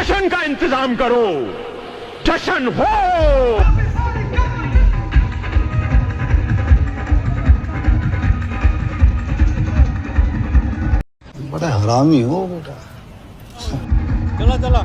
जश्न का इंतजाम करो, जश्न हो। बड़ा हरामी हो बेटा। चलो चलो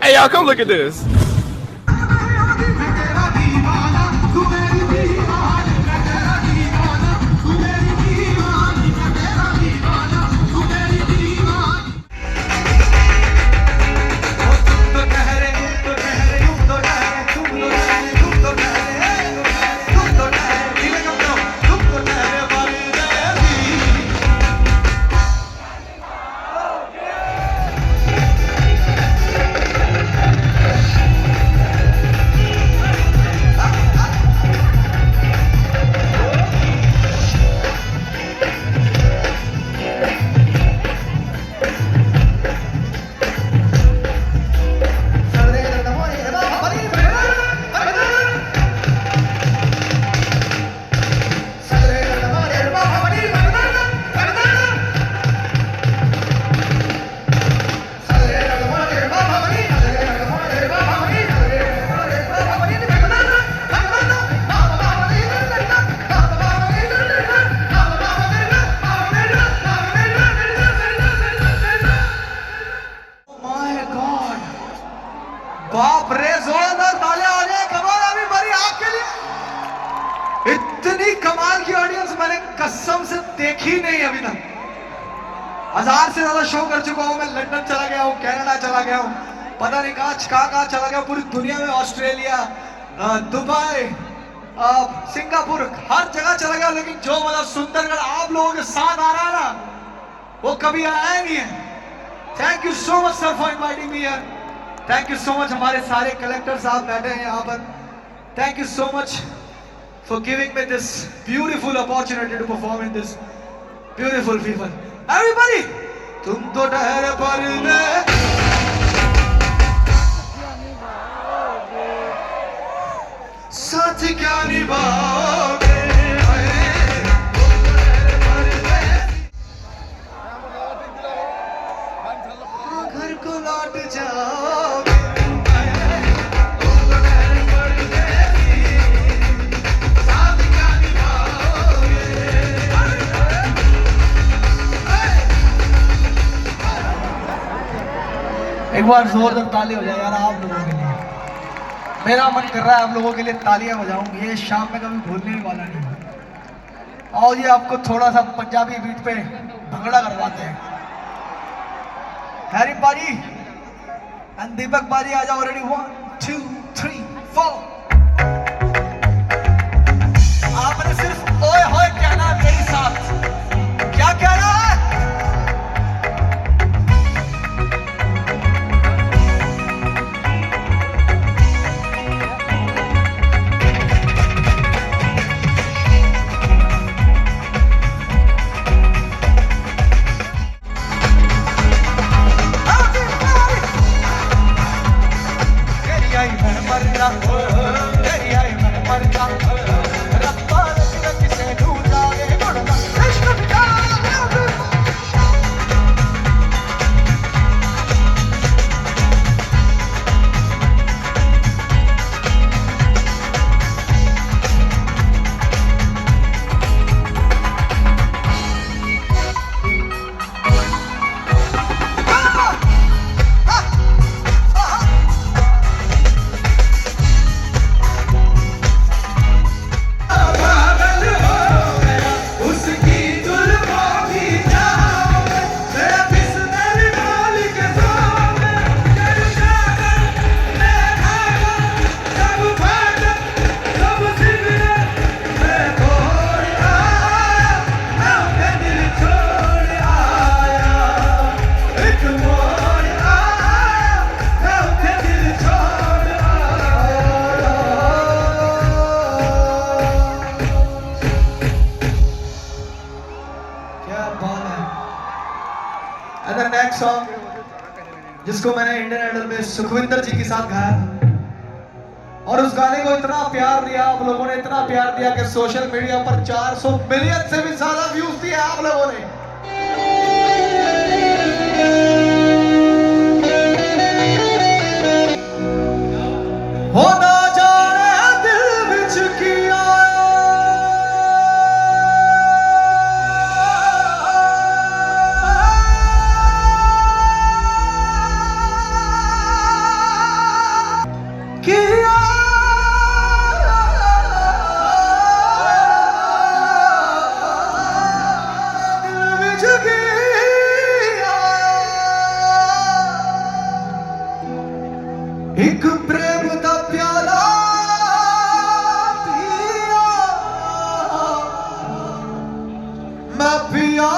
Hey, y'all, come look at this. बाप रे, जोरदार तालियां हो जाए कमाल अभी बड़ी आग के लिए। इतनी कमाल की ऑडियंस मैंने कसम से देखी नहीं अभी तक। 1000 से ज्यादा शो कर चुका हूं मैं, लंदन चला गया हूं, कनाडा चला गया हूं, पता नहीं कहां चला गया, पूरी दुनिया में, ऑस्ट्रेलिया, दुबई, सिंगापुर, हर जगह चला गया, लेकिन जो मजा सुंदरगढ़ आप लोगों के साथ आ रहा है ना, वो कभी आया नहीं है। Thank you so much sir for inviting me here. Thank you so much, हमारे सारे कलेक्टर साहब बैठे हैं यहाँ पर। Thank you so much for giving me this beautiful opportunity to perform in this beautiful people. Everybody, तुम तो ठहरे पर्दे, साथ क्या निभाओगे, घर को लौट जाओगे। एक बार जोरदार ताली हो जाए यार आप लोगों के लिए। मेरा मन कर रहा है आप लोगों के लिए तालियां बजाऊं, ये शाम में कभी भूलने वाला नहीं। और ये आपको थोड़ा सा पंजाबी बीट पे भंगड़ा करवाते हैं। हैरी पारी एंड दीपक पारी आ जाओ, रेडी 1 2 3 4। आपने सिर्फ ओए होए कहना है मेरे साथ। क्या कहना है? तेरी आई मैं मर जा, रब्बा रच रच से दूर एंड द नेक्स्ट सॉन्ग जिसको मैंने इंडियन आइडल में सुखविंदर जी के साथ गाया था, और उस गाने को इतना प्यार दिया आप लोगों ने, इतना प्यार दिया कि सोशल मीडिया पर 400 मिलियन से भी ज्यादा व्यूज दिए आप लोगों ने। हो ना जाने दिल विच की आया एक प्रेम दा प्याला पिया मैं पिया